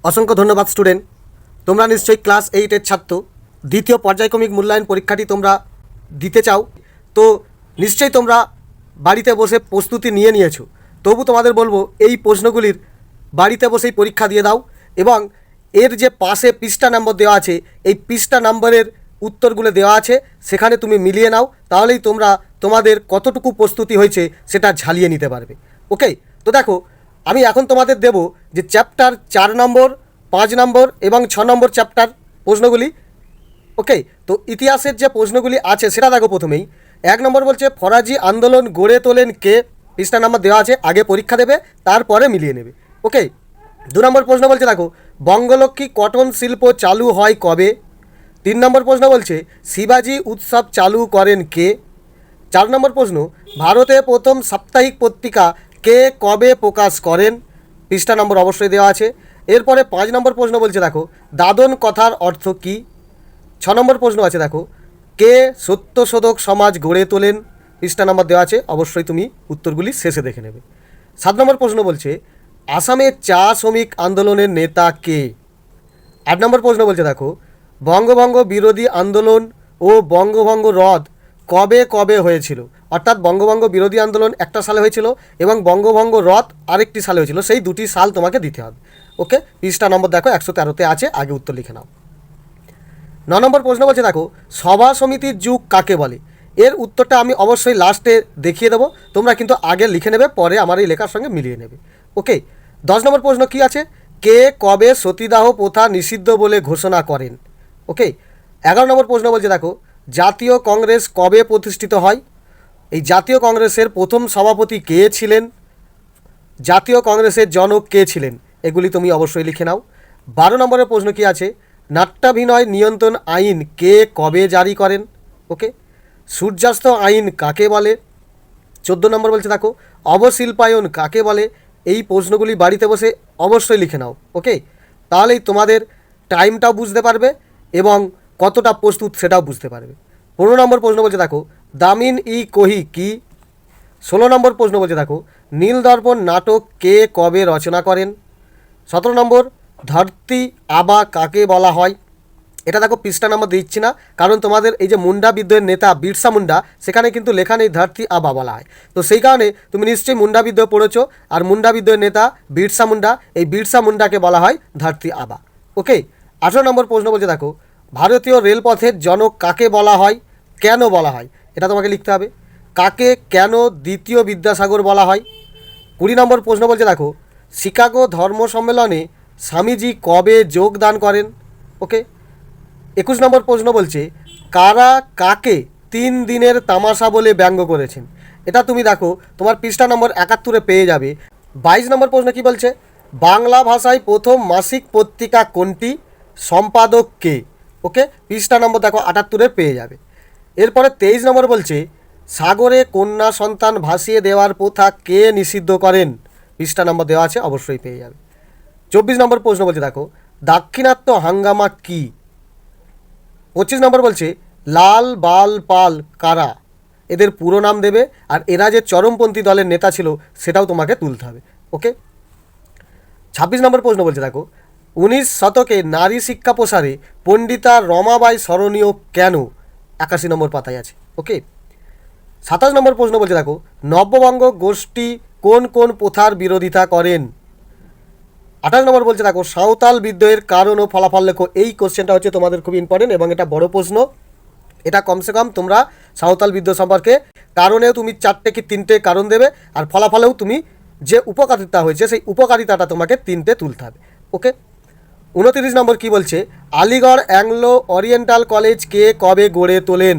অসংখ্য ধন্যবাদ স্টুডেন্ট। তোমরা নিশ্চয়ই ক্লাস 8-এর ছাত্র। দ্বিতীয় পর্যায়ক্রমিক মূল্যায়ন পরীক্ষাটি তোমরা দিতে চাও, তো নিশ্চয়ই তোমরা বাড়িতে বসে প্রস্তুতি নিয়েছো। তবু তোমাদের বলবো এই প্রশ্নগুলির বাড়িতে বসেই পরীক্ষা দিয়ে দাও এবং এর যে পাশে পৃষ্ঠা নম্বর দেওয়া আছে, এই পৃষ্ঠা নম্বরের উত্তরগুলো দেওয়া আছে, সেখানে তুমি মিলিয়ে নাও। তাহলেই তোমরা তোমাদের কতটুকু প্রস্তুতি হয়েছে সেটা ঝালিয়ে নিতে পারবে। ওকে, তো দেখো আমি এখন তোমাদের দেব যে চ্যাপ্টার 4 নম্বর, 5 নম্বর এবং 6 নম্বর চ্যাপ্টার প্রশ্নগুলি। ওকে, তো ইতিহাসের যে প্রশ্নগুলি আছে সেটা দেখো। প্রথমেই 1 নম্বর বলছে ফরাজি আন্দোলন গড়ে তোলেন কে? পৃষ্ঠা নাম্বার দেওয়া আছে, আগে পরীক্ষা দেবে তারপরে মিলিয়ে নেবে। ওকে, 2 নম্বর প্রশ্ন বলছে দেখো বঙ্গলক্ষ্মী কটন শিল্প চালু হয় কবে? 3 নম্বর প্রশ্ন বলছে শিবাজি উৎসব চালু করেন কে? 4 নম্বর প্রশ্ন ভারতে প্রথম সাপ্তাহিক পত্রিকা কে কবে প্রকাশ করেন? পৃষ্ঠা নম্বর অবশ্যই দেওয়া আছে। এরপরে 5 নম্বর প্রশ্ন বলছে দেখো দাদন কথার অর্থ কী? 6 নম্বর প্রশ্ন আছে দেখো কে সত্যশোধক সমাজ গড়ে তোলেন? পৃষ্ঠা নম্বর দেওয়া আছে, অবশ্যই তুমি উত্তরগুলি শেষে দেখে নেবে। 7 নম্বর প্রশ্ন বলছে আসামে চা শ্রমিক আন্দোলনের নেতা কে? 8 নম্বর প্রশ্ন বলছে দেখো বঙ্গভঙ্গ বিরোধী আন্দোলন ও বঙ্গভঙ্গ রদ কবে কবে হয়েছিল? অর্থাৎ বঙ্গভঙ্গ বিরোধী আন্দোলন একটা সালে হয়েছিল এবং বঙ্গভঙ্গ রদ আরেকটি সালে হয়েছিল, সেই দুটি সাল তোমাকে দিতে হবে। ওকে, পৃষ্ঠা নম্বর দেখো 113-তে আছে, আগে উত্তর লিখে নাও। 9 নম্বর প্রশ্ন বলছে দেখো সভা সমিতির যুগ কাকে বলে? এর উত্তরটা আমি অবশ্যই লাস্টে দেখিয়ে দেবো, তোমরা কিন্তু আগে লিখে নেবে, পরে আমার এই লেখার সঙ্গে মিলিয়ে নেবে। ওকে, 10 নম্বর প্রশ্ন কি আছে? কে কবে সতীদাহ প্রথা নিষিদ্ধ বলে ঘোষণা করেন? ওকে, 11 নম্বর প্রশ্ন বলছে দেখো জাতীয় কংগ্রেস কবে প্রতিষ্ঠিত হয়? এই জাতীয় কংগ্রেসের প্রথম সভাপতি কে ছিলেন? জাতীয় কংগ্রেসের জনক কে ছিলেন? এগুলি তুমি অবশ্যই লিখে নাও। 12 নম্বরের প্রশ্ন কি আছে? নাট্যাভিনয় নিয়ন্ত্রণ আইন কে কবে জারি করেন? ওকে, সূর্যাস্ত আইন কাকে বলে? 14 নম্বর বলছে দেখো অবশিল্পায়ন কাকে বলে? এই প্রশ্নগুলি বাড়িতে বসে অবশ্যই লিখে নাও। ওকে, তাহলেই তোমাদের টাইমটাও বুঝতে পারবে এবং কতটা প্রস্তুত সেটাও বুঝতে পারবে। 15 নম্বর প্রশ্ন বলছে দেখো দামিন ই কোহি কি? 16 নম্বর প্রশ্ন বলছে দেখো নীলদর্পণ নাটক কে কবে রচনা করেন? 17 নম্বর ধরতি আবা কাকে বলা হয়? এটা দেখো পৃষ্ঠা নম্বর দিচ্ছি না, কারণ তোমাদের এই যে মুন্ডা বিদ্রোহের নেতা বিরসা মুন্ডা, সেখানে কিন্তু লেখা নেই ধরতি আবা বলা হয়, তো সেই কারণে তুমি নিশ্চয়ই মুন্ডা বিদ্রোহ পড়েছো, আর মুন্ডা বিদ্রোহের নেতা বিরসা মুন্ডা, এই বিরসা মুন্ডাকে বলা হয় ধরতি আবা। ওকে, 18 নম্বর প্রশ্ন বলছে দেখো ভারতীয় রেলপথের জনক কাকে বলা হয়, কেন বলা হয়? এটা তোমাকে লিখতে হবে। কাকে কেন দ্বিতীয় বিদ্যাসাগর বলা হয়? 20 নম্বর প্রশ্ন বলছে দেখো শিকাগো ধর্ম সম্মেলনে স্বামীজি কবে যোগদান করেন? ওকে, 21 নম্বর প্রশ্ন বলছে কারা কাকে 3 দিনের তামাশা বলে ব্যঙ্গ করেছেন? এটা তুমি দেখো তোমার পৃষ্ঠা নম্বর 71-এ পেয়ে যাবে। 22 নম্বর প্রশ্ন কি বলছে? বাংলা ভাষায় প্রথম মাসিক পত্রিকা কোনটি? সম্পাদক কে? ওকে, পৃষ্ঠা নম্বর দেখো 78-এ পেয়ে যাবে। এরপরে 23 নম্বর বলছে সাগরে কন্যা সন্তান ভাসিয়ে দেওয়ার প্রথা কে নিষিদ্ধ করেন? পৃষ্ঠা নম্বর দেওয়া আছে, অবশ্যই পেয়ে যাবে। 24 নম্বর প্রশ্ন বলছে দেখো দাক্ষিণাত্য হাঙ্গামা কি? 25 নম্বর বলছে লাল বাল পাল কারা? এদের পুরো নাম দেবে, আর এরা যে চরমপন্থী দলের নেতা ছিল সেটাও তোমাকে তুলতে হবে। ওকে, 26 নম্বর প্রশ্ন বলছে দেখো 19 শতকে নারী শিক্ষা প্রসারে পণ্ডিতা রমাবাই স্মরণীয় কেন? 81 নম্বর পাতায় আছে। ওকে, 27 নম্বর প্রশ্ন বলছে দেখো নব্যবঙ্গ গোষ্ঠী কোন কোন প্রথার বিরোধিতা করেন? 28 নম্বর বলছে দেখো সাঁওতাল বিদ্রোহের কারণ ও ফলাফল লেখো। এই কোশ্চেনটা হচ্ছে তোমাদের খুব ইম্পর্টেন্ট এবং এটা বড় প্রশ্ন। এটা কমসে কম তোমরা সাঁওতাল বিদ্রোহ সম্পর্কে কারণেও তুমি 4টে কি 3টে কারণ দেবে, আর ফলাফলেও তুমি যে উপকারিতা হয়েছে সেই উপকারিতাটা তোমাকে 3টে তুলতে হবে। ওকে, 29 নম্বর কি বলছে? আলিগড় অ্যাংলো ওরিয়েন্টাল কলেজ কে কবে গড়ে তোলেন?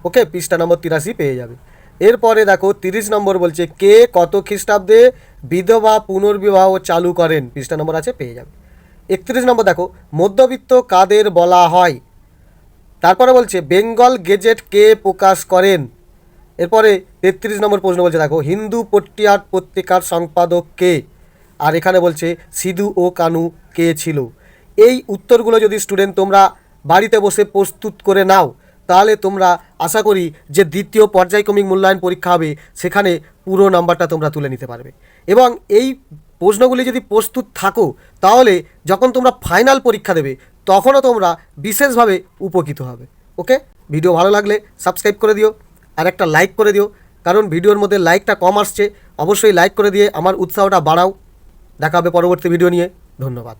ওকে, পৃষ্ঠা নম্বর 83 পেয়ে যাবে। এরপরে দেখো 30 নম্বর বলছে কে কত খ্রিস্টাব্দে বিধবা পুনর্বিবাহ চালু করেন? পৃষ্ঠা নম্বর আছে, পেয়ে যাবে। 31 নম্বর দেখো মধ্যবিত্ত কাদের বলা হয়? তারপরে বলছে বেঙ্গল গেজেট কে প্রকাশ করেন? এরপরে 33 নম্বর প্রশ্ন বলছে দেখো হিন্দু পট্টিয়ার পত্রিকার সম্পাদক কে? আর এখানে বলছে সিধু ও কানু কে ছিল? এই উত্তরগুলো যদি স্টুডেন্ট তোমরা বাড়িতে বসে প্রস্তুত করে নাও, তাহলে তোমরা আশা করি যে দ্বিতীয় পর্যায়ক্রমিক মূল্যায়ন পরীক্ষা হবে সেখানে পুরো নাম্বারটা তোমরা তুলে নিতে পারবে। এবং এই প্রশ্নগুলি যদি প্রস্তুত থাকো তাহলে যখন তোমরা ফাইনাল পরীক্ষা দেবে তখনও তোমরা বিশেষভাবে উপকৃত হবে। ওকে, ভিডিও ভালো লাগলে সাবস্ক্রাইব করে দিও আর একটা লাইক করে দিও, কারণ ভিডিওর মধ্যে লাইকটা কম আসছে। অবশ্যই লাইক করে দিয়ে আমার উৎসাহটা বাড়াও। দেখা হবে পরবর্তী ভিডিও নিয়ে। ধন্যবাদ।